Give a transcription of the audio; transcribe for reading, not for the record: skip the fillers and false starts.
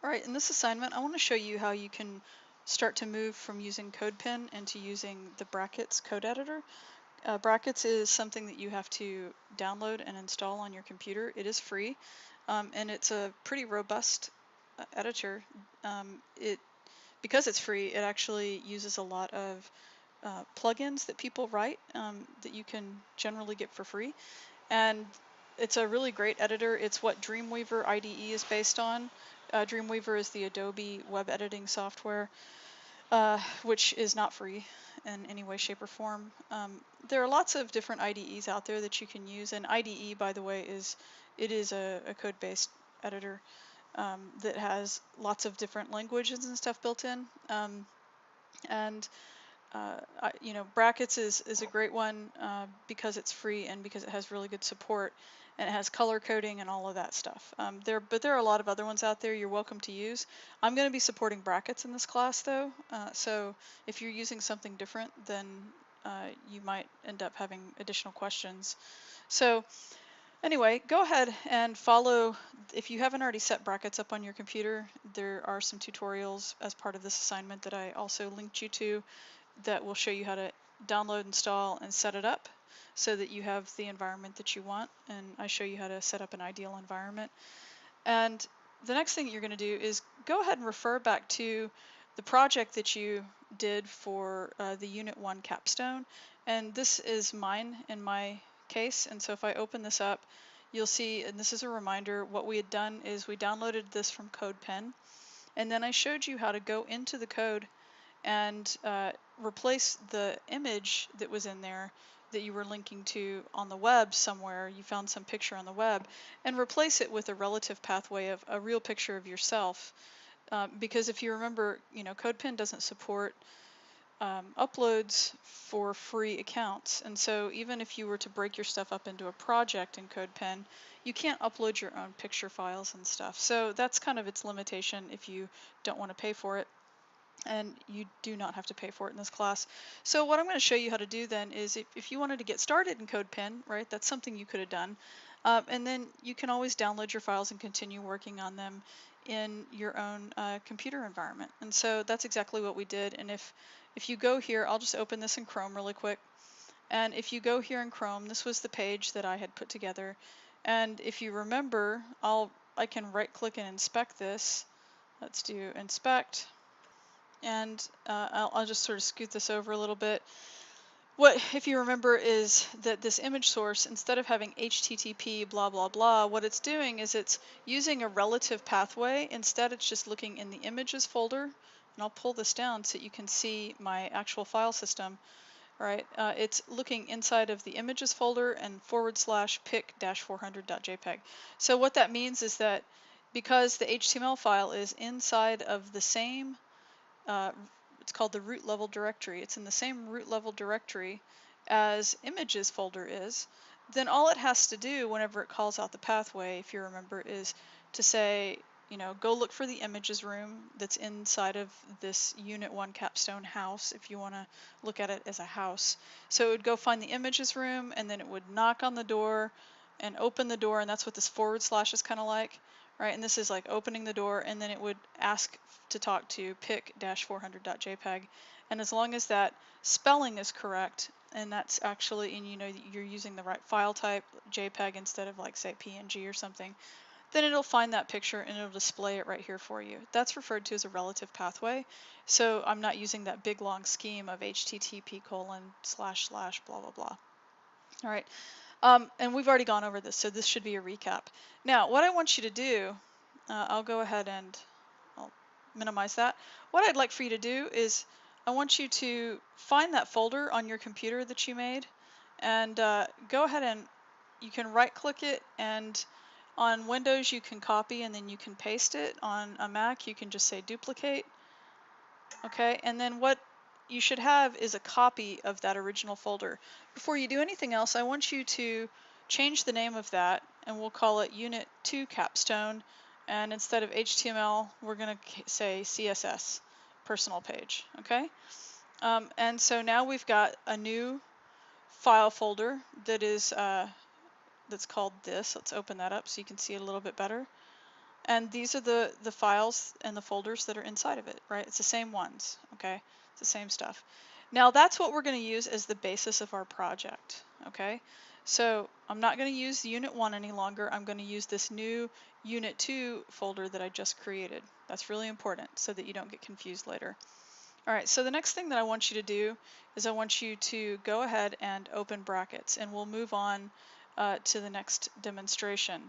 All right, in this assignment, I want to show you how you can start to move from using CodePen into using the Brackets code editor. Brackets is something that you have to download and install on your computer. It is free, and it's a pretty robust editor. Because it's free, it actually uses a lot of plugins that people write that you can generally get for free. And it's a really great editor. It's what Dreamweaver IDE is based on. Dreamweaver is the Adobe web editing software, which is not free in any way, shape, or form. There are lots of different IDEs out there that you can use, and IDE, by the way, is a code-based editor that has lots of different languages and stuff built in. And Brackets is a great one because it's free and because it has really good support and it has color coding and all of that stuff. But there are a lot of other ones out there you're welcome to use. I'm going to be supporting Brackets in this class though, so if you're using something different, then you might end up having additional questions. So anyway, go ahead and follow. If you haven't already set Brackets up on your computer, there are some tutorials as part of this assignment that I also linked you to that will show you how to download, install, and set it up so that you have the environment that you want. And I show you how to set up an ideal environment. And the next thing you're going to do is go ahead and refer back to the project that you did for the Unit 1 Capstone. And this is mine in my case. And so if I open this up, you'll see, and this is a reminder, what we had done is we downloaded this from CodePen. And then I showed you how to go into the code and replace the image that was in there that you were linking to on the web somewhere. You found some picture on the web and replace it with a relative pathway of a real picture of yourself. Because if you remember, CodePen doesn't support uploads for free accounts. And so even if you were to break your stuff up into a project in CodePen, you can't upload your own picture files and stuff. So that's kind of its limitation if you don't want to pay for it. And you do not have to pay for it in this class. So what I'm going to show you how to do then is if you wanted to get started in CodePen, right, that's something you could have done. And then you can always download your files and continue working on them in your own computer environment. And so that's exactly what we did. And if you go here, I'll just open this in Chrome really quick. And if you go here in Chrome, this was the page that I had put together. And if you remember, I can right click and inspect this. Let's do inspect. And I'll just sort of scoot this over a little bit. What, if you remember, is that this image source, instead of having HTTP blah blah blah, what it's doing is it's using a relative pathway. Instead, it's just looking in the images folder. And I'll pull this down so you can see my actual file system. Right? It's looking inside of the images folder and /pic-400.jpg. So what that means is that because the HTML file is inside of the same it's called the root level directory. It's in the same root level directory as images folder is. Then all it has to do whenever it calls out the pathway, if you remember, is to say, go look for the images room that's inside of this Unit 1 Capstone house, if you want to look at it as a house. So it would go find the images room, and then it would knock on the door and open the door, and that's what this / is kind of like. Right, and this is like opening the door, and then it would ask to talk to pic-400.jpg, and as long as that spelling is correct, and that's actually, and you're using the right file type, JPEG instead of like say PNG or something, then it'll find that picture and it'll display it right here for you. That's referred to as a relative pathway. So I'm not using that big long scheme of HTTP:// blah blah blah. All right. And we've already gone over this, so this should be a recap. Now, what I want you to do, I'll go ahead and I'll minimize that. What I'd like for you to do is I want you to find that folder on your computer that you made, and go ahead and you can right-click it, and on Windows you can copy and then you can paste it. On a Mac you can just say duplicate. Okay, and then what you should have is a copy of that original folder. Before you do anything else, I want you to change the name of that, and we'll call it Unit 2 Capstone, and instead of HTML we're going to say CSS personal page. Okay, and so now we've got a new file folder that is that's called this. Let's open that up so you can see it a little bit better. And these are the files and the folders that are inside of it, right? It's the same ones, okay? It's the same stuff. Now that's what we're going to use as the basis of our project, okay? So I'm not going to use Unit 1 any longer. I'm going to use this new Unit 2 folder that I just created. That's really important so that you don't get confused later. All right, so the next thing that I want you to do is I want you to go ahead and open brackets, and we'll move on to the next demonstration.